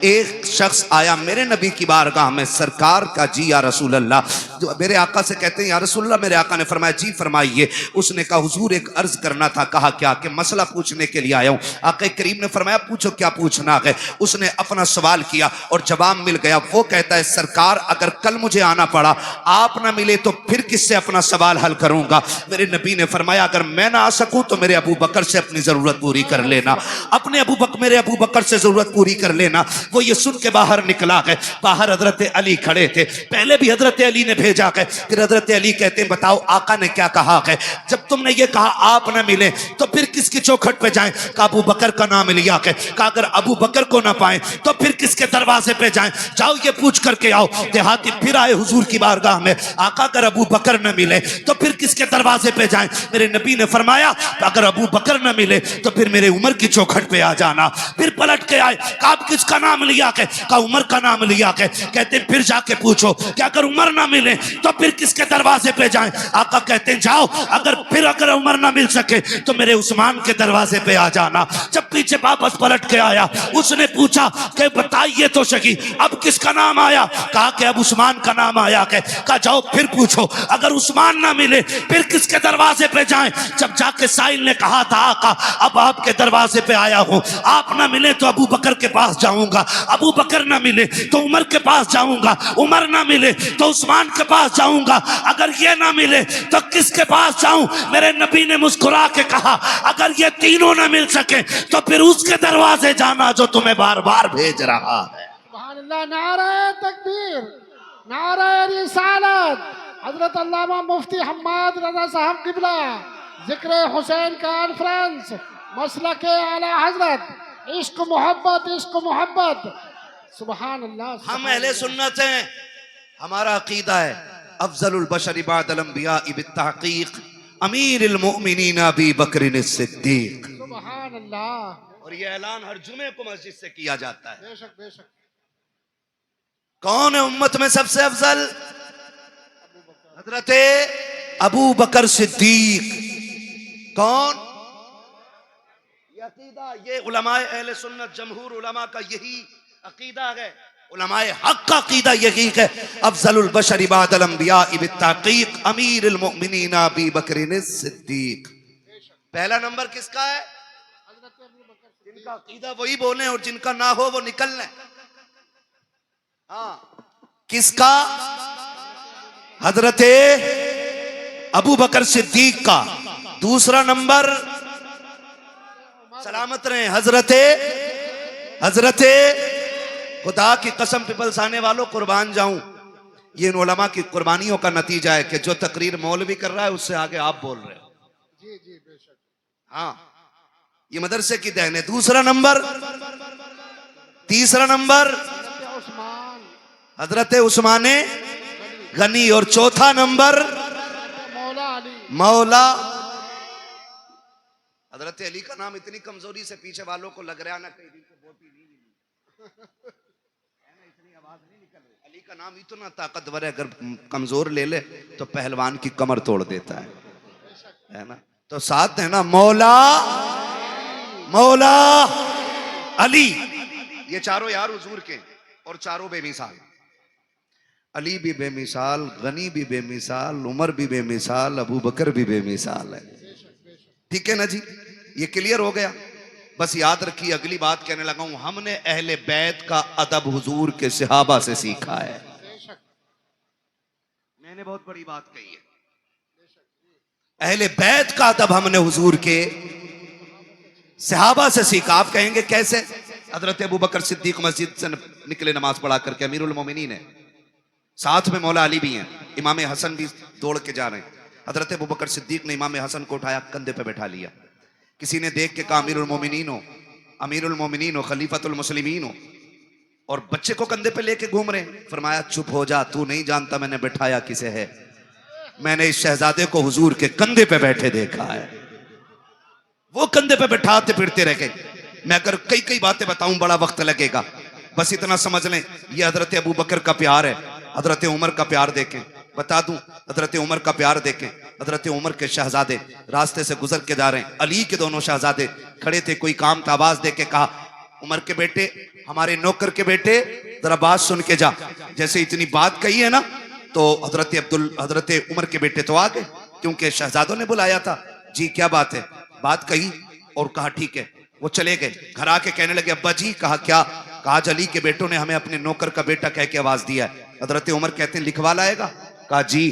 एक शख्स आया मेरे नबी की बारगाह में, सरकार का जी या रसूल अल्लाह, जो मेरे आका से कहते हैं या रसूल अल्लाह। मेरे आका ने फरमाया जी फरमाइए। उसने कहा हुजूर एक अर्ज करना था। कहा क्या? कि मसला पूछने के लिए आया हूँ। आका करीम ने फरमाया पूछो क्या पूछना है। उसने अपना सवाल किया और जवाब मिल गया। वो कहता है सरकार अगर कल मुझे आना पड़ा, आप ना मिले तो फिर किससे अपना सवाल हल करूंगा। मेरे नबी ने फरमाया अगर मैं ना आ सकूं तो मेरे अबू बकर से अपनी जरूरत पूरी कर लेना, अपने मेरे अबू बकर से जरूरत पूरी कर लेना। वो ये सुन के बाहर निकला है। बाहर हजरत अली खड़े थे। पहले भी हजरत अली ने भेजा है। फिर हजरत अली कहते हैं बताओ आका ने क्या कहा है। जब तुमने ये कहा आप ना मिले तो फिर किसकी चौखट पे जाएं। का अबू बकर का नाम लिया है। का अगर अबू बकर को ना पाए तो फिर किसके दरवाजे पे जाएं। जाओ ये पूछ करके आओ। देहाती फिर आए हुजूर की बारगाह में। आका अगर अबू बकर न मिले तो फिर किसके दरवाजे पे जाएं। मेरे नबी ने फरमाया अगर अबू बकर न मिले तो फिर मेरे उमर की चौखट पे आ जाना। फिर पलट के आए। आप किसका नाम लिया के? का उमर का नाम लिया के। कहते फिर जाके पूछो कि अगर उमर ना मिले तो फिर किसके दरवाजे पे जाएं। आका कहते हैं जाओ अगर उमर ना मिल सके तो मेरे उस्मान के दरवाजे पे आ जाना। जब पीछे वापस पलट के आया उसने पूछा कि बताइए तो सही अब किसका नाम आया। कहा कि अब उस्मान का नाम आया के। कहा जाओ फिर पूछो अगर उस्मान ना मिले फिर किसके दरवाजे पे जाएं। जब जाके साइल ने कहा था आका अब आपके दरवाजे पे आया हूं, आप ना मिले तो अबू बकर के पास जाऊंगा, अबू बकर ना मिले तो उमर के पास जाऊंगा, उमर ना मिले तो उस्मान के पास जाऊंगा, अगर ये ना मिले तो किसके पास जाऊं। मेरे नबी ने मुस्कुरा के कहा अगर ये तीनों ना मिल सके तो फिर उसके दरवाजे जाना जो तुम्हें बार बार भेज रहा है। सुभान अल्लाह। नारे तकबीर, नारे रिसालत। हजरत अल्लामा मुफ्ती हम्माद रजा साहब किबला जिक्र हुसैन कॉन्फ्रेंस मसलक आला हजरत इश्क मोहब्बत। सुभान अल्लाह। हम अहले सुन्नत हैं। हमारा अकीदा है अफजलुल बशर बअदल अंबिया बित्तहकीक अमीरुल मोमिनीन अबी बकर सिद्दीक। सुभान अल्लाह। और ये ऐलान हर जुमे को मस्जिद से किया जाता है। बेशक बेशक। कौन है उम्मत में सबसे अफजल? हजरत अबू बकर सिद्दीक। कौन? ये अकीदा, ये उलमाए अहले सुन्नत जमहूर उलमा का यही अकीदा है। उलमाए हक का अकीदा यही है अफजलुल बशर बअदल अंबिया बित्तहकीक अमीरुल मोमिनीन अबी बकर सिद्दीक। पहला नंबर किसका है? जिनका अकीदा वही बोले और जिनका ना हो वो निकल लें। हाँ, किसका? हजरत अबू बकर सिद्दीक का। दूसरा नंबर सलामत रहे हजरत खुदा की कसम पिपल्स आने वालों कुर्बान जाऊं। ये इन उलमा की कुर्बानियों का नतीजा है कि जो तकरीर मौलवी कर रहा है उससे आगे आप बोल रहे हो। जी जी बेशक। हाँ, ये मदरसे की देन है। तीसरा नंबर उस्मान हजरत उस्मान गनी। और चौथा नंबर मौला अली। मौला हजरत अली का नाम इतनी कमजोरी से पीछे वालों को लग रहा है ना कहीं दिन से बोटी नहीं इतनी आवाज नहीं निकल रही। अली का नाम इतना ताकतवर है, अगर कमजोर ले ले तो पहलवान की कमर तोड़ देता है ना। तो साथ है ना मौला अली। ये चारों यार हुजूर के और चारों बेमिसाल। अली भी बेमिसाल, गनी भी बेमिसाल, उमर भी बेमिसाल, अबू बकर भी बेमिसाल है। ठीक है ना जी, ये क्लियर हो गया। बस याद रखिए अगली बात कहने लगा हूं, हमने अहले बैत का अदब हुजूर के सहाबा से सीखा है। मैंने बहुत बड़ी बात कही है। अहले बैत का अदब हमने हुजूर के सहाबा से सीखा। आप कहेंगे कैसे? हजरत अबू बकर सिद्दीक मस्जिद से निकले नमाज पढ़ा करके, अमीरुल मोमिनीन है, साथ में मौला अली भी हैं, इमाम हसन भी दौड़ के जा रहे हैं। हजरत अबू बकर सिद्दीक ने इमाम हसन को उठाया, कंधे पे बैठा लिया। किसी ने देख के कहा अमीरुल मोमिनीन हो, खलीफतुल मुस्लिमीन हो, और बच्चे को कंधे पे लेके घूम रहे हैं। फरमाया चुप हो जा, तू नहीं जानता मैंने बैठाया किसे है। मैंने इस शहजादे को हुजूर के कंधे पे बैठे देखा है। वो कंधे पे बैठाते फिरते रह गए। मैं अगर कई कई बातें बताऊं बड़ा वक्त लगेगा, बस इतना समझ लें ये हजरत अबू बकर का प्यार है। हजरत उमर का प्यार देखें, बता दूं हजरत उमर का प्यार देखें। हजरत उमर के शहजादे रास्ते से गुजर के जा रहे हैं। अली के दोनों शहजादे खड़े थे, कोई काम था, आवाज दे के कहा उमर के बेटे हमारे नौकर के बेटे जरा बात सुन के जा। जैसे इतनी बात कही है ना, तो हजरत उमर के बेटे तो आ गए, क्योंकि शहजादों ने बुलाया था। जी क्या बात है? बात कही और कहा ठीक है। वो चले गए, घर आके कहने लगे अब्बा जी। कहा क्या? कहा आज अली के बेटों ने हमें अपने नौकर का बेटा कह के आवाज दिया है। हजरत उमर कहते हैं लिखवा लाएगा? कहा जी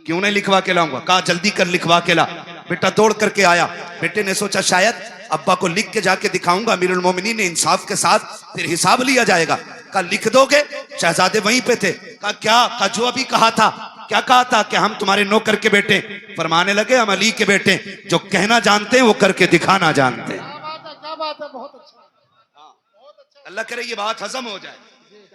क्यों नहीं लिखवा के लाऊंगा। कहा जल्दी कर लिखवा के ला। बेटा दौड़ करके आया। बेटे ने सोचा शायद अब्बा को लिख के जाके दिखाऊंगा, अमीरुल मोमिनीन ने इंसाफ के साथ फिर हिसाब लिया जाएगा। कहा लिख दोगे? शहजादे वहीं पे थे। कहा क्या? कहा जो अभी कहा था। क्या कहा था? कि हम तुम्हारे नौकर के बेटे। फरमाने लगे हम अली के बेटे, जो कहना जानते हैं वो करके दिखाना जानते हैं। क्या बात है, क्या बात है, बहुत अच्छा। अल्लाह करे ये बात हजम हो जाए।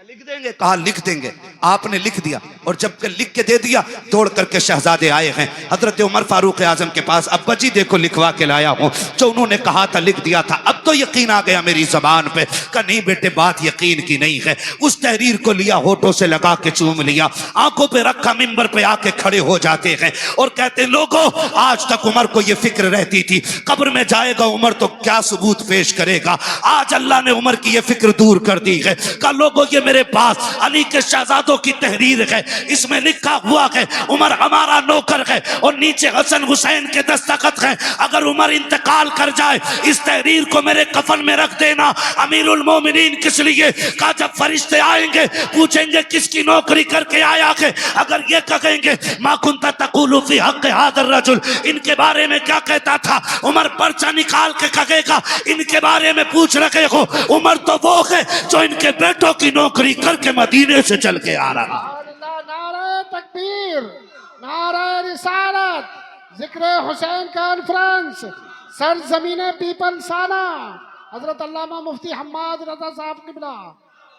लिख देंगे? कहा लिख देंगे। आपने लिख दिया, और जब के लिख के दे दिया, दौड़ करके शहजादे आए हैं हजरत उमर फारूक आजम के पास। अब्बा जी देखो लिखवा के लाया हूं, जो उन्होंने कहा था लिख दिया था। अब तो यकीन आ गया मेरी जबान पे। कहा नहीं बेटे बात यकीन की नहीं है। उस तहरीर को लिया, होठों से लगा के चूम लिया, आंखों पे रखा, मिंबर पे आके खड़े हो जाते हैं और कहते लोगों आज तक उमर को यह फिक्र रहती थी कब्र में जाएगा उमर तो क्या सबूत पेश करेगा। आज अल्लाह ने उमर की यह फिक्र दूर कर दी है। कहा लोगों ये मेरे पास अली के शहजादों की तहरीर है, इसमें लिखा हुआ है उमर हमारा नौकर है और नीचे हसन हुसैन के दस्तखत हैं। अगर उमर इंतकाल कर जाए इस तहरीर को मेरे कफन में रख देना। अमीरुल मोमिनीन किस लिए? कहा जब फरिश्ते आएंगे पूछेंगे किसकी नौकरी करके आया है, अगर ये कहेंगे मा कुंता तक़ूलु फी हक़्क़ि हाज़ा रजुल, इनके बारे में क्या कहता था, उमर पर्चा निकाल के कहेगा इनके बारे में पूछ रहे हो। उमर तो वो है जो इनके बेटों की नौकरी करके मदीने से चल के आ रहा। नारे तकबीर, नारे रिसालत, जिक्र हुसैन कॉन्फ्रेंस, सर जमीने पीपल साना, हजरत अल्लामा मुफ्ती हम्माद रजा साहब किबला।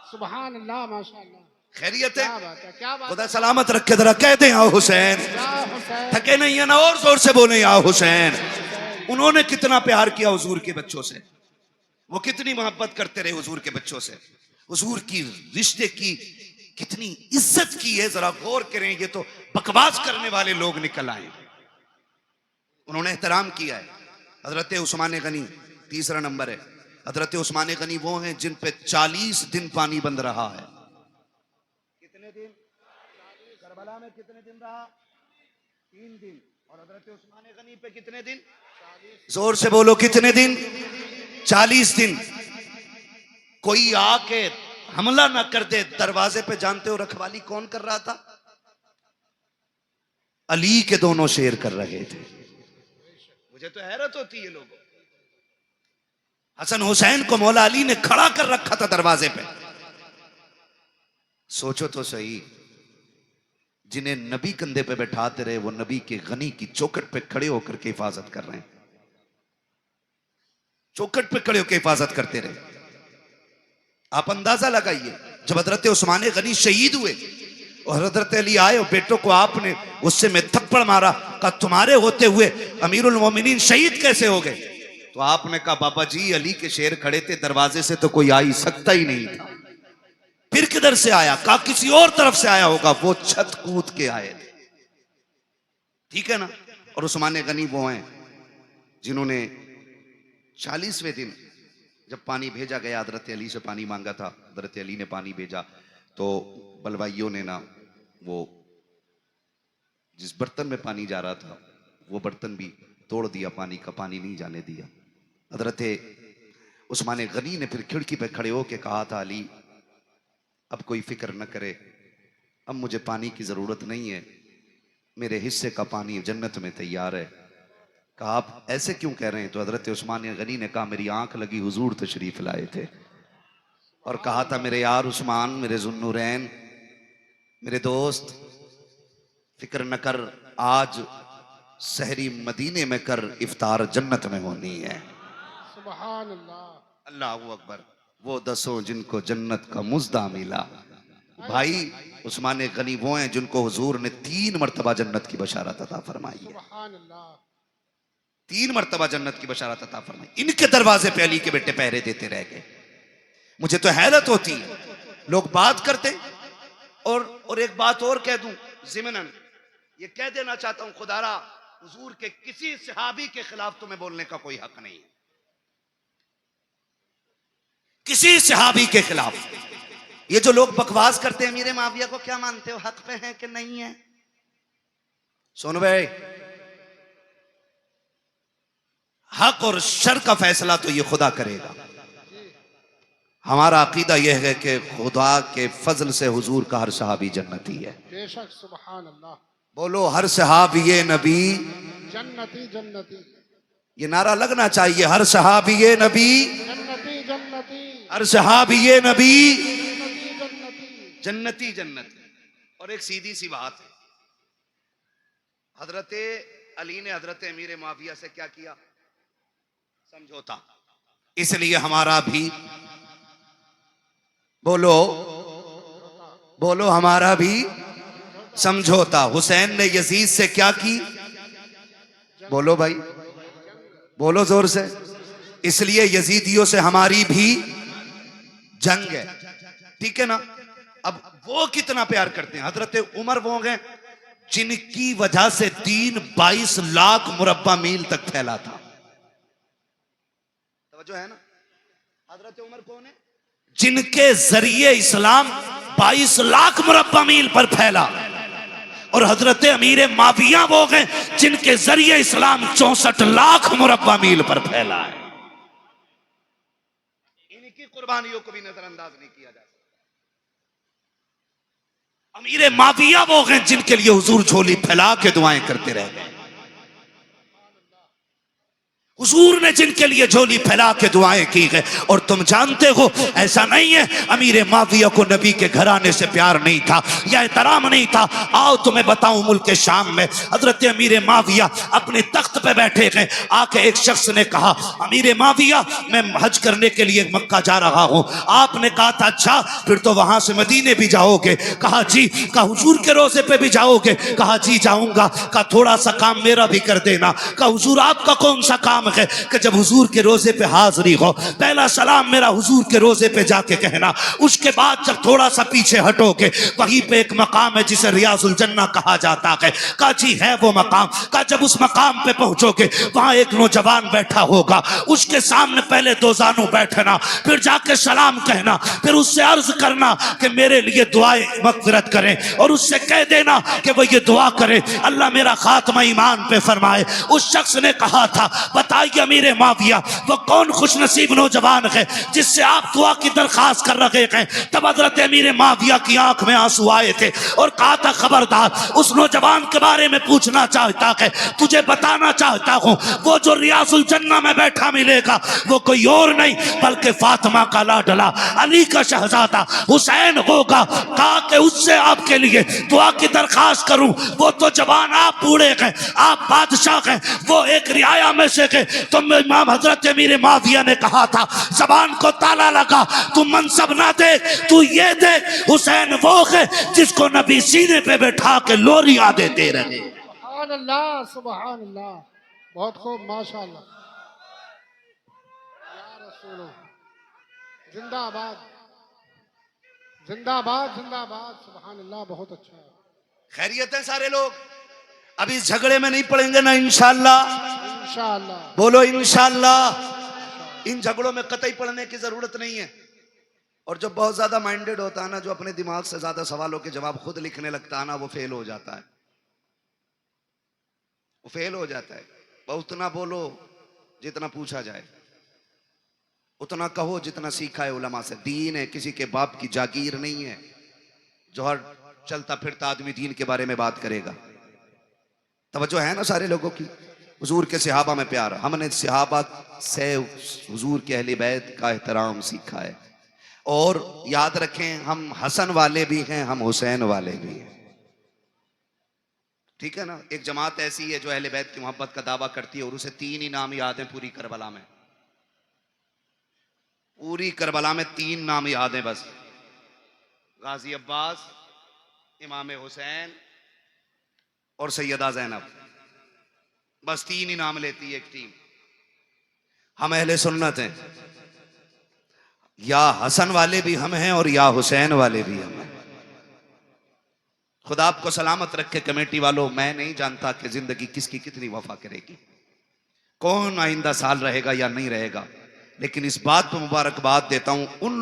सुभान अल्लाह, माशाअल्लाह। खैरियत है? क्या बात है, क्या बात खुदा है। सलामत रखे। जरा कह दें आओ हुसैन। या हुसैन, थके नहीं है ना, और जोर से बोले आओ हुसैन। उन्होंने कितना प्यार किया हुजूर के बच्चों से, वो कितनी मोहब्बत करते रहे हुजूर के बच्चों से, हुजूर की रिश्ते की कितनी इज्जत की है। जरा गौर करें, ये तो बकवास करने वाले लोग निकल आए। उन्होंने एहतराम किया है। हजरत उस्मान गनी तीसरा नंबर है। हजरत उस्मान गनी वो हैं जिन पे 40 दिन पानी बंद रहा है। कितने दिन? करबला में कितने दिन रहा? 3 दिन। और हजरत उस्मान गनी पे कितने दिन? जोर से बोलो कितने दिन? 40 दिन। कोई आके हमला ना कर दे दरवाजे पे। जानते हो रखवाली कौन कर रहा था? अली के दोनों शेर कर रहे थे। मुझे तो हैरत होती है लोगों। हसन हुसैन को मौला अली ने खड़ा कर रखा था दरवाजे पे। सोचो तो सही, जिन्हें नबी कंधे पे बैठाते रहे वो नबी के गनी की चौखट पे खड़े होकर के हिफाजत कर रहे हैं। चौखट पे खड़े होकर हिफाजत करते रहे। आप अंदाजा लगाइए, जब हजरत उस्मान गनी शहीद हुए और हजरत अली आए और बेटों को आपने गुस्से में थप्पड़ मारा, कहा तुम्हारे होते हुए अमीरुल मोमिनीन शहीद कैसे हो गए? तो आपने कहा बाबा जी अली के शेर खड़े थे, दरवाजे से तो कोई आ ही सकता ही नहीं था। फिर किधर से आया? कहा किसी और तरफ से आया होगा। वो छत कूद के आए थे। ठीक है ना? और उस्मान गनी वो हैं जिन्होंने 40वें दिन जब पानी भेजा गया, हजरत अली से पानी मांगा था, हजरत अली ने पानी भेजा, तो बलवाइयों ने ना वो जिस बर्तन में पानी जा रहा था वो बर्तन भी तोड़ दिया, पानी का पानी नहीं जाने दिया। हजरत उस्मान गनी ने फिर खिड़की पे खड़े होके कहा था अली अब कोई फिक्र न करे, अब मुझे पानी की जरूरत नहीं है, मेरे हिस्से का पानी जन्नत में तैयार है। कहा आप ऐसे क्यों कह रहे हैं? तो हजरत उस्मान गनी ने कहा मेरी आंख लगी, हुजूर तशरीफ लाए थे और कहा था मेरे यार उस्मान, मेरे जुन्नूरैन, मेरे दोस्त, फिक्र न कर, आज सहरी मदीने में कर, इफ्तार जन्नत में होनी है। सुभान अल्लाह, अल्लाह अकबर। वो 10 जिनको जन्नत का मुज्दा मिला। भाई उस्मान गनी वो हैं जिनको हुजूर ने 3 मरतबा जन्नत की बशारत अता फरमाई है। सुभान अल्लाह। 3 मरतबा जन्नत की बशारत अता फरमाई। इनके दरवाजे पे अली के बेटे पहरे देते रह गए। मुझे तो हैरत होती है, लोग बात करते और एक बात और कह दूं ज़िमनन, ये कह देना चाहता हूं खुदारा, हुजूर के किसी सहाबी के खिलाफ तुम्हें बोलने का कोई हक नहीं है। किसी सहाबी के खिलाफ। ये जो लोग बकवास करते हैं अमीर माविया को क्या मानते हो, हक पे है कि नहीं है? सुन भाई, हक और शर का फैसला तो ये खुदा करेगा। हमारा अकीदा यह है कि खुदा के फजल से हुजूर का हर सहाबी जन्नती है। बेशक, सुभान अल्लाह। बोलो हर सहाबी नबी जन्नती जन्नती, ये नारा लगना चाहिए, हर सहाबी नबी जन्नती जन्नती, हर सहाबी नबी जन्नती जन्नती। जन्नती जन्नती। और एक सीधी सी बात है, हजरत अली ने हजरत अमीर माविया से क्या किया? समझौता। इसलिए हमारा भी, बोलो बोलो, हमारा भी समझौता। हुसैन ने यजीद से क्या की? बोलो भाई, बोलो जोर से। इसलिए यजीदियों से हमारी भी जंग है, ठीक है ना? अब वो कितना प्यार करते हैं। हजरत उमर वो गए जिनकी वजह से दीन 22 लाख मुरब्बा मील तक फैला था। जो है ना, हजरत उमर कौन है? जिनके जरिए इस्लाम 22 लाख मुरब्बा मील पर फैला। और हजरत अमीर माविया वो गए जिनके जरिए इस्लाम 64 लाख मुरब्बा मील पर फैला है। इनकी कुर्बानियों को भी नजरअंदाज नहीं किया जा सकता। अमीर माविया वो गए जिनके लिए हुजूर झोली फैला के दुआएं करते रह गए। हुजूर ने जिनके लिए झोली फैला के दुआएं की है। और तुम जानते हो, ऐसा नहीं है अमीर माविया को नबी के घराने से प्यार नहीं था या एहतराम नहीं था। आओ तुम्हें बताऊं, मुल्क शाम में हजरत अमीर माविया अपने तख्त पे बैठे हैं। आके एक शख्स ने कहा, अमीर माविया मैं हज करने के लिए मक्का जा रहा हूं। आपने कहा था अच्छा, फिर तो वहां से मदीने भी जाओगे? कहा जी। कहा हुजूर के रोजे पे भी जाओगे? कहा जी जाऊंगा। कहा थोड़ा सा काम मेरा भी कर देना। कहा हुजूर आपका कौन सा काम है? कि जब हुजूर के रोजे पे हाजिरी हो, पहला सलाम मेरा हुजूर के रोजे पे जाके कहना। उसके बाद जब थोड़ा सा पीछे हटोगे, वहीं पे एक मकाम है जिसे रियाजुल जन्ना कहा जाता है। कहा जी है वो मकाम। कहा जब उस मकाम पे पहुंचोगे, वहां एक नौजवान बैठा होगा, उसके सामने पहले दो जानू बैठना, फिर जाके सलाम कहना, फिर उससे अर्ज करना कि मेरे लिए दुआएं मगफिरत करें, और उससे कह देना कि वो ये दुआ करे अल्लाह मेरा खात्मा ईमान पे फरमाए। उस शख्स ने कहा था, बताइए अमीर माविया वो कौन खुशनसीब नौजवान है जिससे आप दुआ की दरखास्त कर रहे हैं? तब हजरत अमीर माविया की आंख में आंसू आए थे और कहा था, खबरदार, उस नौजवान के बारे में पूछना चाहता है, तुझे बताना चाहता हूं, वो जो रियाजुल जन्ना में बैठा मिलेगा वो कोई और नहीं बल्कि फातिमा का लाडला, अली का शहजादा हुसैन होगा। कहा कि उससे आपके लिए दुआ की दरखास्त करूं? वो तो जवान, आप बूढ़े हैं, आप बादशाह हैं, वो एक रियाया में से के। तो इमाम हजरत अमीर माविया ने कहा था, जबान को ताला लगा, तू मनसब ना देख, तू ये देख हुसैन वो है जिसको नबी सीने पे बैठा के लोरियां देते रहे। सुभान अल्लाह, सुभान अल्लाह, बहुत खूब, माशाअल्लाह, या रसूल, जिंदाबाद जिंदाबाद जिंदाबाद, सुभान अल्लाह, बहुत अच्छा है। खैरियत है सारे लोग? अब इस झगड़े में नहीं पड़ेंगे ना इंशाअल्लाह? इंशाअल्लाह, बोलो इंशाअल्लाह। इन झगड़ों में कतई पड़ने की जरूरत नहीं है। और जो बहुत ज्यादा माइंडेड होता है ना, जो अपने दिमाग से ज्यादा सवालों के जवाब खुद लिखने लगता है ना, वो फेल हो जाता है, वो फेल हो जाता है। बहुत उतना बोलो जितना पूछा जाए, उतना कहो जितना सीखा है उलमा से। दीन है, किसी के बाप की जागीर नहीं है जो हर चलता फिरता आदमी दीन के बारे में बात करेगा। तवज्जो है ना सारे लोगों की? हुजूर के सहाबा में प्यार, हमने सहाबा से हुजूर के अहले बैत का एहतराम सीखा है। और याद रखें, हम हसन वाले भी हैं, हम हुसैन वाले भी हैं, ठीक है ना? एक जमात ऐसी है जो अहले बैत की मोहब्बत का दावा करती है और उसे 3 ही नाम याद हैं पूरी करबला में। पूरी करबला में 3 नाम याद हैं बस, गाजी अब्बास, इमाम हुसैन और सैयदा ज़ैनब। बस 3 ही नाम लेती है एक टीम। हम अहले सुन्नत हैं, या हसन वाले भी हम हैं और या हुसैन वाले भी हम हैं। खुदा आपको सलामत रखे कमेटी वालों। मैं नहीं जानता कि जिंदगी किसकी कितनी वफा करेगी, कौन आइंदा साल रहेगा या नहीं रहेगा, लेकिन इस बात पर मुबारकबाद देता हूं उन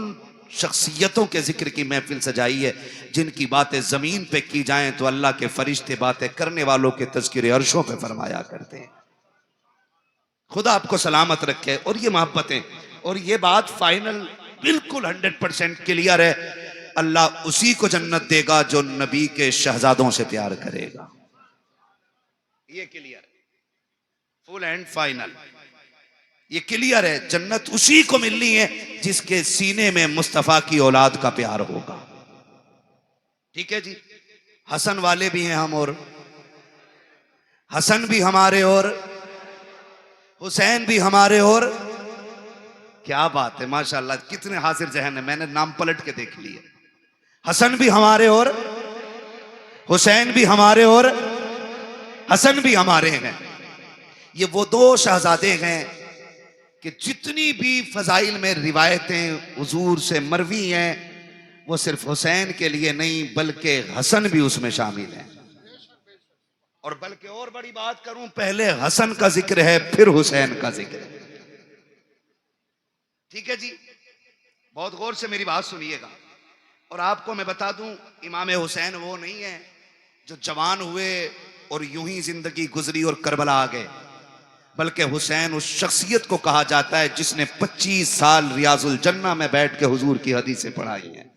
शख्सियतों के जिक्र की महफिल सजाई है जिनकी बातें जमीन पे की जाएं तो अल्लाह के फरिश्ते बातें करने वालों के तज़किरे अर्शों पे फरमाया करते हैं। खुदा आपको सलामत रखे। और ये मोहब्बतें, और ये बात फाइनल बिल्कुल 100% क्लियर है, अल्लाह उसी को जन्नत देगा जो नबी के शहजादों से प्यार करेगा। ये क्लियर है, फुल एंड फाइनल, ये क्लियर है। जन्नत उसी को मिलनी है जिसके सीने में मुस्तफा की औलाद का प्यार होगा। ठीक है जी, हसन वाले भी हैं हम, और हसन भी हमारे और हुसैन भी हमारे, और क्या बात है माशाल्लाह, कितने हाजिर जहन है, मैंने नाम पलट के देख लिए। हसन भी हमारे और हुसैन भी हमारे और हसन भी हमारे हैं। ये वो दो शहजादे हैं कि जितनी भी फजाइल में रिवायतें हुजूर से मरवी हैं वो सिर्फ हुसैन के लिए नहीं बल्कि हसन भी उसमें शामिल है। और बल्कि और बड़ी बात करूं, पहले हसन का जिक्र है फिर हुसैन का जिक्र है। ठीक है जी, बहुत गौर से मेरी बात सुनिएगा। और आपको मैं बता दूं, इमाम हुसैन वो नहीं है जो जवान हुए और यूं ही जिंदगी गुजरी और करबला आ गए, बल्कि हुसैन उस शख्सियत को कहा जाता है जिसने 25 साल रियाजुल जन्ना में बैठ के हुजूर की हदीसें पढ़ाई हैं।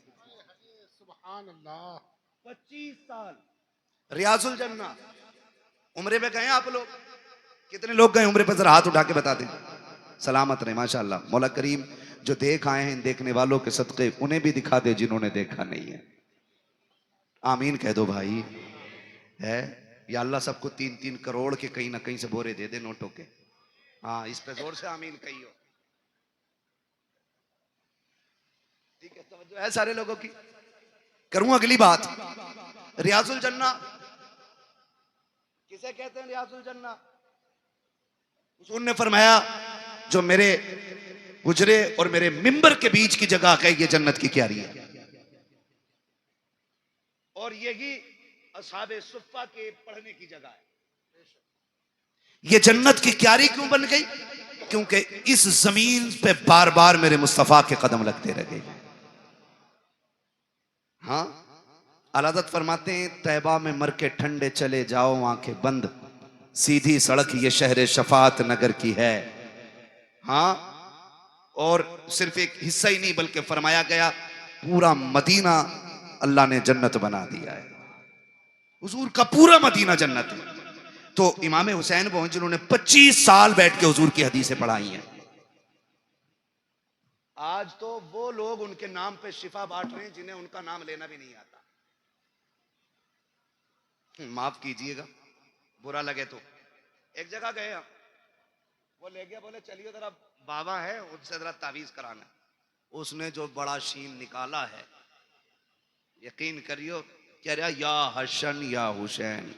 सुभान अल्लाह। 25 साल रियाजुल जन्ना। उम्रे पे गए आप लोग? कितने लोग गए उम्रे पे? जरा हाथ उठा के बता दें। सलामत रहे माशाअल्लाह। मौला करीम जो देख आए हैं इन देखने वालों के सदके उन्हें भी दिखा दे जिन्होंने देखा नहीं है। आमीन कह दो भाई। है या अल्लाह सबको 3-3 करोड़ के कहीं ना कहीं से बोरे दे दे नोटों के। हाँ, इस पे जोर से आमीन कहियो। ठीक है, तवज्जो है सारे लोगों की। करूं अगली बात। रियाजुल जन्ना किसे कहते हैं? रियाजुल जन्ना हुजूर ने फरमाया जो मेरे गुजरे और मेरे मिंबर के बीच की जगह है ये जन्नत की क्यारी है। और यही असहाबे सुफ्फा के पढ़ने की जगह है। ये जन्नत की क्यारी क्यों बन गई? क्योंकि इस जमीन पे बार बार मेरे मुस्तफा के कदम लगते रहे। हाँ, अलादत फरमाते हैं तैबा में मर के ठंडे चले जाओ आंखें बंद, सीधी सड़क ये शहर शफात नगर की है। हाँ, और सिर्फ एक हिस्सा ही नहीं बल्कि फरमाया गया पूरा मदीना अल्लाह ने जन्नत बना दिया है। हुजूर का पूरा मदीना जन्नत है। तो इमाम हुसैन वो हैं जिन्होंने 25 साल बैठ के हुजूर की हदीसें पढ़ाई हैं। आज तो वो लोग उनके नाम पे शिफा बांट रहे हैं जिन्हें उनका नाम लेना भी नहीं आता। माफ कीजिएगा, बुरा लगे तो। एक जगह गए हम, वो ले गया, बोले चलिए जरा बाबा है उनसे जरा तावीज कराना। उसने जो बड़ा शीन निकाला है, यकीन करियो, कह रहा या हसन या हुसैन।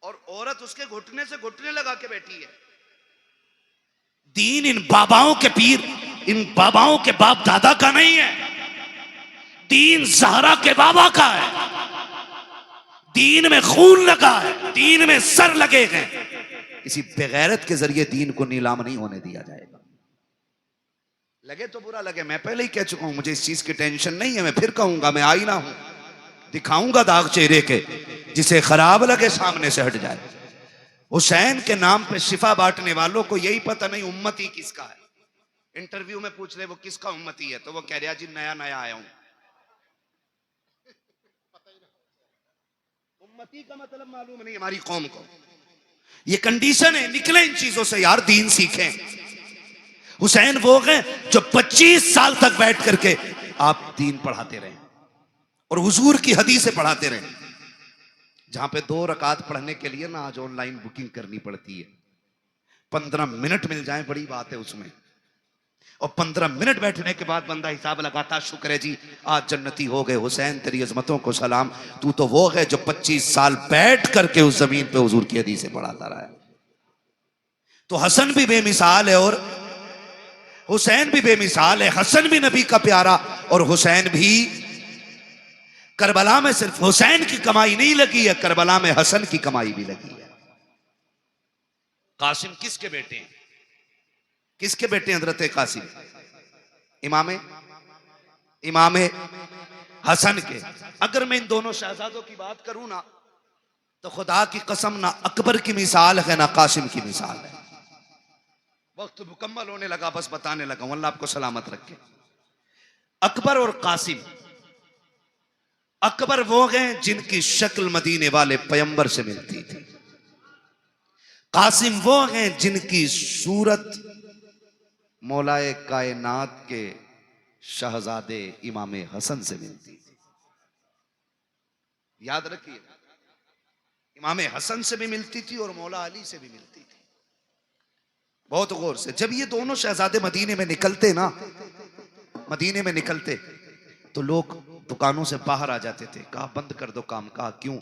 और औरत उसके घुटने से घुटने लगा के बैठी है। दीन इन बाबाओं के पीर, इन बाबाओं के बाप दादा का नहीं है। दीन ज़हरा के बाबा का है। दीन में खून लगा है, दीन में सर लगे हैं। किसी बेगैरत के जरिए दीन को नीलाम नहीं होने दिया जाएगा। लगे तो बुरा लगे, मैं पहले ही कह चुका हूं, मुझे इस चीज की टेंशन नहीं है। मैं फिर कहूंगा, मैं आईना हूं, दिखाऊंगा दाग चेहरे के, जिसे खराब लगे सामने से हट जाए। हुसैन के नाम पे शिफा बांटने वालों को यही पता नहीं उम्मती किसका है। इंटरव्यू में पूछ रहे वो किसका उम्मती है, तो वो कह रहा जी नया नया आया हूं। उम्मती का मतलब मालूम नहीं हमारी कौम को। ये कंडीशन है, निकले इन चीजों से यार, दीन सीखें। हुसैन वो हैं जो 25 साल तक बैठ करके आप दीन पढ़ाते रहे और हुजूर की हदीसें पढ़ाते रहे। जहां पे 2 रकात पढ़ने के लिए ना आज ऑनलाइन बुकिंग करनी पड़ती है। 15 मिनट मिल जाए बड़ी बात है उसमें, और 15 मिनट बैठने के बाद बंदा हिसाब लगाता, शुक्र है जी आज जन्नती हो गए। हुसैन तेरी अजमतों को सलाम, तू तो वो है जो 25 साल बैठ करके उस जमीन पे हुजूर की हदीसें पढ़ाता रहा है। तो हसन भी बेमिसाल है और हुसैन भी बेमिसाल है। हसन भी नबी का प्यारा और हुसैन भी। करबला में सिर्फ हुसैन की कमाई नहीं लगी है, करबला में हसन की कमाई भी लगी है। कासिम किसके बेटे हैं? किसके बेटे हैं हजरत कासिम? इमाम हसन के। अगर मैं इन दोनों शहजादों की बात करूं ना, तो खुदा की कसम ना अकबर की मिसाल है ना कासिम की मिसाल है। वक्त मुकम्मल होने लगा, बस बताने लगा हूं, अल्लाह आपको सलामत रखे। अकबर और कासिम, अकबर वो हैं जिनकी शक्ल मदीने वाले पैगंबर से मिलती थी। कासिम वो हैं जिनकी सूरत मौलाए कायनात के शहजादे इमाम हसन से मिलती थी। याद रखिए, इमाम हसन से भी मिलती थी और मौला अली से भी मिलती थी। बहुत गौर से, जब ये दोनों शहजादे मदीने में निकलते ना, मदीने में निकलते तो लोग दुकानों से बाहर आ जाते थे। कहा बंद कर दो काम। कहा क्यों?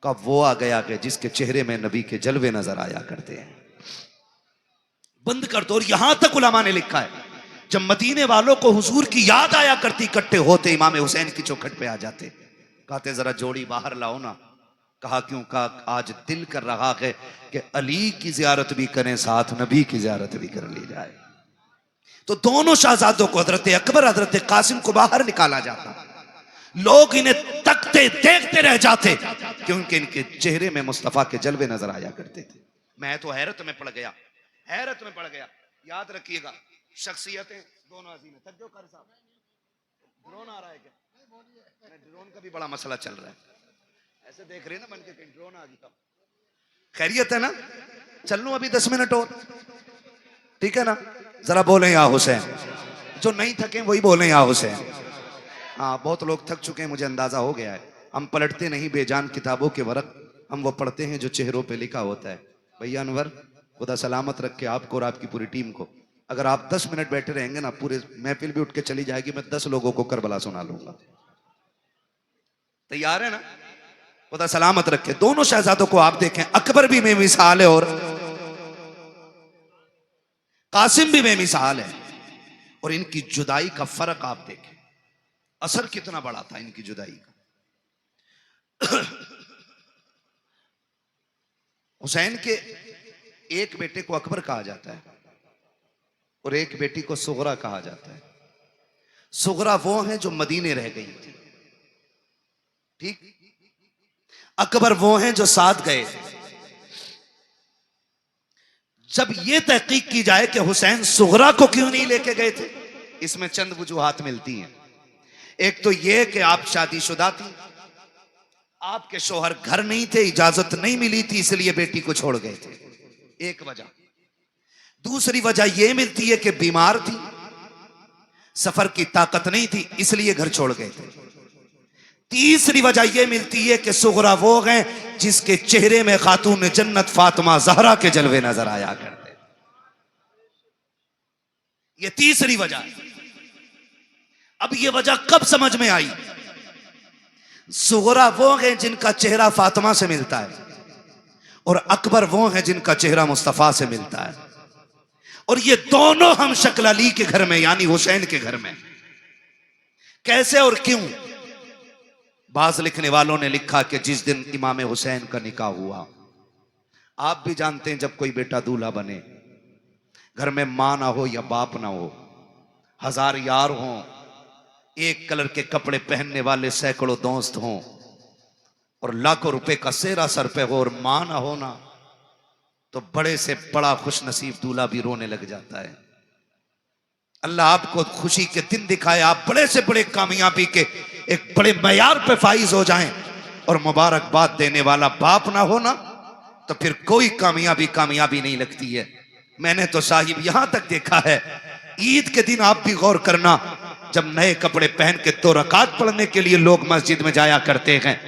कहा वो आ गया कि जिसके चेहरे में नबी के जलवे नजर आया करते हैं, बंद कर दो। और यहां तक उलमा ने लिखा है, जब मदीने वालों को हुजूर की याद आया करती, इकट्ठे होते इमाम हुसैन की चौखट पे आ जाते, कहते जरा जोड़ी बाहर लाओ ना। कहा क्यों? कहा आज दिल कर रहा है कि अली की जियारत भी करें, साथ नबी की जियारत भी कर ली जाए। तो दोनों शहजादों को, हजरत अकबर हजरत कासिम को बाहर निकाला जाता। लोग इन्हें तकते देखते रह जाते क्योंकि इनके चेहरे में मुस्तफा के जलवे नजर आया करते थे। मैं तो हैरत में पड़ गया, हैरत में पड़ गया। याद रखिएगा, शख्सियतें दोनों अजीम है। तक जो कर साहब, ड्रोन आ रहा है क्या? ड्रोन का भी बड़ा मसला चल रहा है। ऐसे देख रहे हैं ना मन के, कहीं ड्रोन आ गया। खैरियत है ना? चल लूं अभी 10 मिनट और, ठीक है ना? जरा बोले या हुसैन। जो नहीं थके वही बोले या हुसैन। हाँ, बहुत लोग थक चुके हैं, मुझे अंदाजा हो गया है। हम पलटते नहीं बेजान किताबों के वरक, हम वो पढ़ते हैं जो चेहरों पे लिखा होता है। भैया अनवर, खुदा सलामत रखे आपको और आपकी पूरी टीम को। अगर आप 10 मिनट बैठे रहेंगे ना, पूरे महफिल भी उठ के चली जाएगी। मैं 10 लोगों को करबला सुना लूंगा। तैयार है ना? खुदा सलामत रखे। दोनों शहजादों को आप देखें, अकबर भी बेमिसाल है और कासिम भी बेमिसाल है। और इनकी जुदाई का फर्क आप देखें, असर कितना बड़ा था इनकी जुदाई का। हुसैन के एक बेटे को अकबर कहा जाता है और एक बेटी को सुगरा कहा जाता है। सुगरा वो है जो मदीने रह गई थी, ठीक? अकबर वो हैं जो साथ गए थे। जब ये तहकीक की जाए कि हुसैन सुगरा को क्यों नहीं लेके गए थे, इसमें चंद वजूहात मिलती हैं। एक तो यह कि आप शादीशुदा थी, आपके शोहर घर नहीं थे, इजाजत नहीं मिली थी, इसलिए बेटी को छोड़ गए थे, एक वजह। दूसरी वजह यह मिलती है कि बीमार थी, सफर की ताकत नहीं थी, इसलिए घर छोड़ गए थे। तीसरी वजह यह मिलती है कि सुगरा वो हैं जिसके चेहरे में खातून जन्नत फातिमा ज़हरा के जलवे नजर आया करते। यह तीसरी वजह है। अब यह वजह कब समझ में आई? सुगरा वो हैं जिनका चेहरा फातिमा से मिलता है और अकबर वो हैं जिनका चेहरा मुस्तफा से मिलता है। और ये दोनों हम शक्ल अली के घर में, यानी हुसैन के घर में। कैसे और क्यों? बाज लिखने वालों ने लिखा कि जिस दिन इमाम हुसैन का निकाह हुआ, आप भी जानते हैं जब कोई बेटा दूल्हा बने, घर में मां ना हो या बाप ना हो, 1000 यार हों, एक कलर के कपड़े पहनने वाले सैकड़ों दोस्त हों और लाखों रुपए का सेहरा सर पे हो और मां ना हो ना, तो बड़े से बड़ा खुश नसीब दूल्हा भी रोने लग जाता है। अल्लाह आपको खुशी के दिन दिखाए, आप बड़े से बड़े कामयाबी के एक बड़े मयार पे फाइज हो जाएं और मुबारकबाद देने वाला बाप ना हो ना, तो फिर कोई कामयाबी नहीं लगती है। मैंने तो साहिब यहां तक देखा है, ईद के दिन आप भी गौर करना, जब नए कपड़े पहन के 2 रकात पढ़ने के लिए लोग मस्जिद में जाया करते हैं,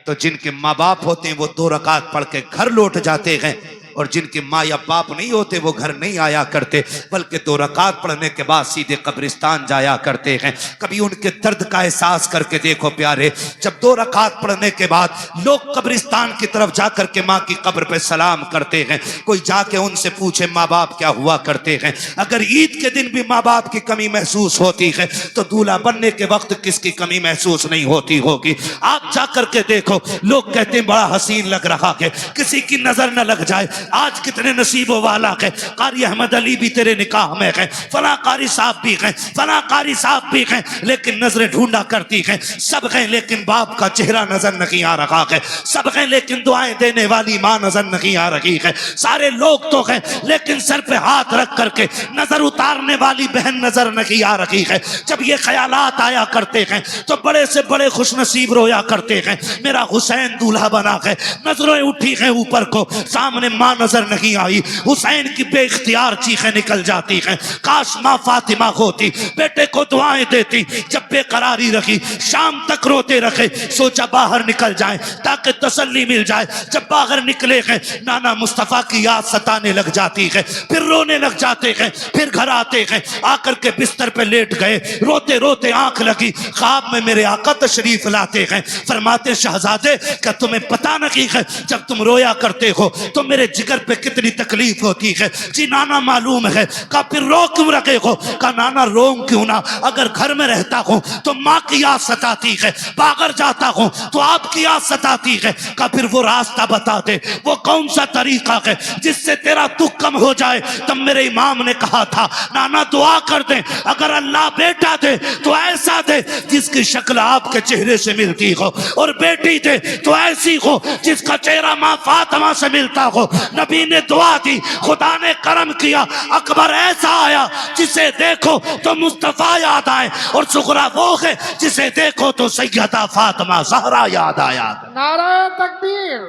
तो जिनके माँ बाप होते हैं वो 2 रकात पढ़ के घर लौट जाते हैं, और जिनके माँ या बाप नहीं होते वो घर नहीं आया करते, बल्कि 2 रकात पढ़ने के बाद सीधे कब्रिस्तान जाया करते हैं। कभी उनके दर्द का एहसास करके देखो प्यारे, जब 2 रकात पढ़ने के बाद लोग कब्रिस्तान की तरफ जाकर के माँ की कब्र पे सलाम करते हैं, कोई जाके उनसे पूछे माँ बाप क्या हुआ करते हैं। अगर ईद के दिन भी माँ बाप की कमी महसूस होती है तो दूल्हा बनने के वक्त किसकी कमी महसूस नहीं होती होगी। आप जाकर के देखो, लोग कहते हैं बड़ा हसीन लग रहा है, किसी की नजर न लग जाए, आज कितने नसीबों वाला है, कारी अहमद अली भी तेरे निकाह में है, फला कारी साहब भी हैं, फला कारी साहब भी हैं, लेकिन नजरें ढूंढा करती हैं, सब हैं लेकिन बाप का चेहरा नजर नहीं आ रहा है, सब हैं लेकिन दुआएं देने वाली माँ नजर नहीं आ रही है, सारे लोग तो हैं लेकिन सर पे हाथ रख करके नजर उतारने वाली बहन नजर नहीं आ रही है। जब ये ख्यालात आया करते हैं तो बड़े से बड़े खुशनसीब रोया करते हैं, मेरा हुसैन दूल्हा बना है, नजरें उठी हैं ऊपर को, सामने माँ नजर नहीं आई, हुसैन की बेइख्तियार चीखें निकल जाती हैं, काश माँ फातिमा होती, बेटे को दुआएं देती, जब बेकरारी रखी शाम तक रोते रखे, सोचा बाहर निकल जाए ताकि तसल्ली मिल जाए। जब बाहर निकले हैं नाना मुस्तफा की याद सताने लग जाती है, फिर रोने लग जाते हैं, फिर घर आते हैं, आकर के बिस्तर पे लेट गए, रोते रोते आंख लगी, ख्वाब में मेरे आका तशरीफ लाते हैं, फरमाते शहजादे क्या तुम्हें पता नहीं है जब तुम रोया करते हो तो मेरे जिगर पे कितनी तकलीफ होती है? जी नाना मालूम है। का फिर रो क्यों रखे हो? का नाना रोम क्यों ना, अगर घर में रहता हूं तो माँ की याद सताती है, बाहर जाता हूं तो आपकी याद सताती है। का फिर वो रास्ता बता दे, वो कौन सा तरीका है जिससे तेरा दुख कम हो जाए? तब मेरे इमाम ने कहा था नाना दुआ कर दे, अगर अल्लाह बेटा दे तो ऐसा दे जिसकी शक्ल आपके चेहरे से मिलती हो, और बेटी दे तो ऐसी हो जिसका चेहरा माँ फातिमा से मिलता हो। नबी ने दुआ दी, खुदा ने करम किया, अकबर ऐसा आया जिसे देखो तो मुस्तफा याद आए, और सुगरा वो है जिसे देखो तो सैयदा फातिमा ज़हरा याद आया। नाराए तकबीर,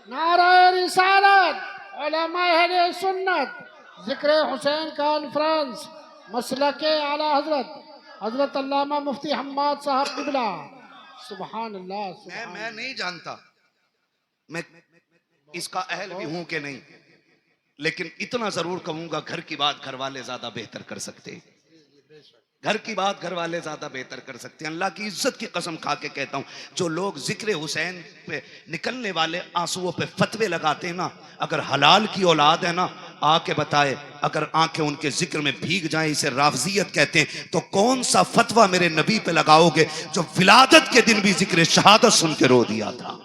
नाराए रिसालत, उलमा अहले सुन्नत, जिक्र हुसैन कॉन्फ्रेंस, मसलके आला हजरत हजरत अल्लामा मुफ्ती हम्माद साहब किबला। सुभान अल्लाह। मैं नहीं जानता मैं इसका अहल भी हूं कि नहीं, लेकिन इतना जरूर कहूंगा घर की बात घर वाले ज्यादा बेहतर कर सकते हैं, घर की बात घर वाले ज्यादा बेहतर कर सकते हैं। अल्लाह की इज्जत की कसम खा के कहता हूं, जो लोग जिक्र हुसैन पे निकलने वाले आंसुओं पे फतवे लगाते हैं ना, अगर हलाल की औलाद है ना, आके बताए अगर आंखें उनके जिक्र में भीग जाएं, इसे राफजियत कहते हैं, तो कौन सा फतवा मेरे नबी पे लगाओगे जो विलादत के दिन भी जिक्र शहादत सुन के रो दिया था?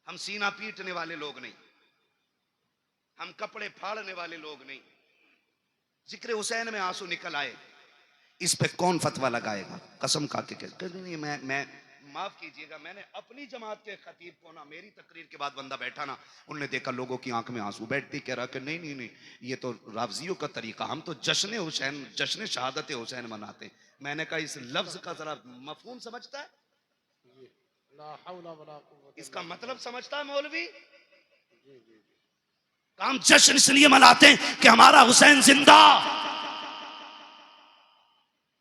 हम सीना पीटने वाले लोग नहीं, हम कपड़े फाड़ने वाले लोग नहीं, जिक्र हुसैन में आंसू निकल आए, इस पे कौन फतवा लगाएगा? कसम खा के कहते नहीं, मैं माफ कीजिएगा, मैंने अपनी जमात के खतीब को ना, मेरी तकरीर के बाद बंदा बैठा ना, उन्होंने देखा लोगों की आंख में आंसू, बैठती कह रहा कि नहीं नहीं नहीं, ये तो राफजियों का तरीका, हम तो जश्न हुसैन, जश्न शहादत हुसैन मनाते। मैंने कहा इस लफ्ज का जरा मफहूम समझता है, इसका मतलब समझता है मौलवी? हम जश्न इसलिए मनाते हैं कि हमारा हुसैन जिंदा।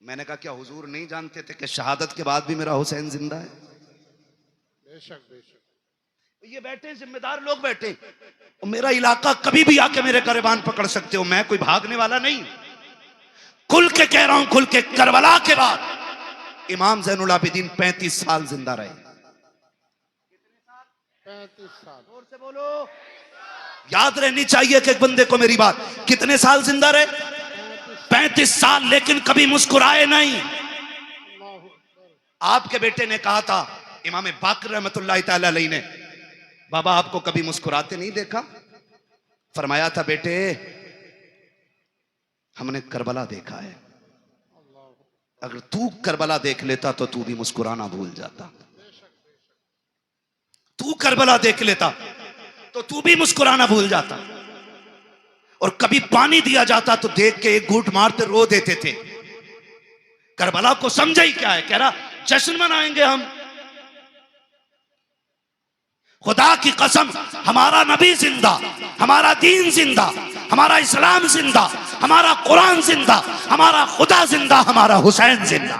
मैंने कहा क्या हुजूर नहीं जानते थे कि शहादत के बाद भी मेरा हुसैन जिंदा है? बेशक बेशक। ये बैठे जिम्मेदार लोग बैठे, और मेरा इलाका कभी भी आके मेरे गिरबान पकड़ सकते हो, मैं कोई भागने वाला नहीं। खुल के कह रहा हूं, खुल के, करबला के बाद इमाम ज़ैनुल आबिदीन 35 साल जिंदा रहे। 35 साल। जोर से बोलो, याद रहनी चाहिए कि एक बंदे को मेरी बात, कितने साल जिंदा रहे? 35 साल, लेकिन कभी मुस्कुराए नहीं। आपके बेटे ने कहा था, इमाम बाकर रहमतुल्लाह तआला अलैहि ने, बाबा आपको कभी मुस्कुराते नहीं देखा? फरमाया था बेटे हमने करबला देखा है, अगर तू करबला देख लेता तो तू भी मुस्कुराना भूल जाता। तू करबला देख लेता तो तू भी मुस्कुराना भूल जाता। और कभी पानी दिया जाता तो देख के एक घूंट मारते रो देते थे। करबला को समझा ही क्या है, कह रहा जश्न मनाएंगे हम। खुदा की कसम, हमारा नबी जिंदा, हमारा दीन जिंदा, हमारा इस्लाम जिंदा, हमारा कुरान जिंदा, हमारा खुदा जिंदा, हमारा हुसैन जिंदा।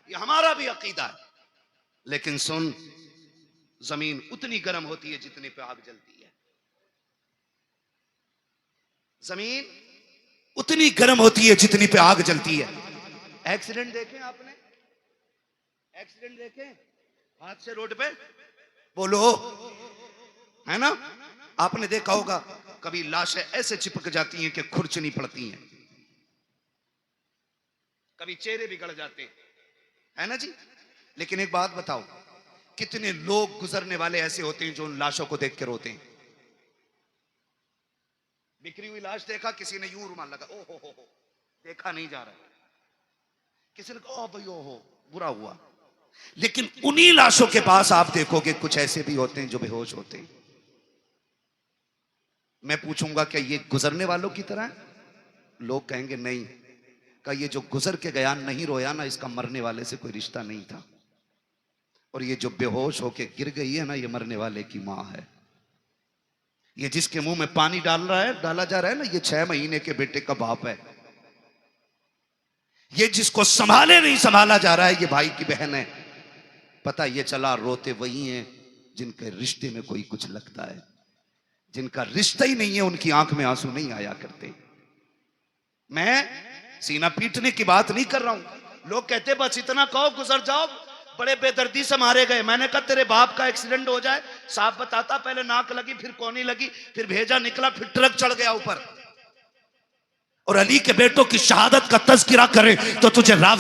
ये हमारा भी अकीदा है। लेकिन सुन, जमीन उतनी गर्म होती है जितने पे आग जलती है। जमीन उतनी गर्म होती है जितनी पे आग जलती है। एक्सीडेंट देखे आपने? एक्सीडेंट देखे हादसे रोड पे? बोलो, है ना? आपने देखा होगा कभी लाशें ऐसे चिपक जाती हैं कि खुरचनी पड़ती हैं, कभी चेहरे बिगड़ जाते हैं, है ना जी? लेकिन एक बात बताओ, कितने लोग गुजरने वाले ऐसे होते हैं जो उन लाशों को देख के रोते हैं। बिखरी हुई लाश देखा, किसी ने यूं रुमाल लगा, ओ हो, देखा नहीं जा रहा, किसी ने कहा ओ भाई ओ हो, बुरा हुआ। लेकिन उन्हीं लाशों के पास आप देखोगे कुछ ऐसे भी होते हैं जो बेहोश होते हैं। मैं पूछूंगा क्या ये गुजरने वालों की तरह है? लोग कहेंगे नहीं। का ये जो गुजर के गया नहीं रोया ना, इसका मरने वाले से कोई रिश्ता नहीं था। और ये जो बेहोश होके गिर गई है ना, ये मरने वाले की मां है। ये जिसके मुंह में पानी डाला जा रहा है ना, ये 6 महीने के बेटे का बाप है। ये जिसको संभाले नहीं संभाला जा रहा है, ये भाई की बहन है। पता ये चला रोते वही हैं जिनके रिश्ते में कोई कुछ लगता है। जिनका रिश्ता ही नहीं है, उनकी आंख में आंसू नहीं आया करते। मैं सीना पीटने की बात नहीं कर रहा हूं। लोग कहते बस इतना कहो गुजर जाओ, बड़े बेदर्दी से मारे गए। मैंने कहा तेरे बाप का एक्सीडेंट हो जाए, साहब बताता, पहले नाक लगी, फिर कोनी लगी, फिर भेजा निकला, फिर ट्रक चढ़ गया ऊपर। और अली के बेटों की शहादत का तज़किरा करें तो तुझे राव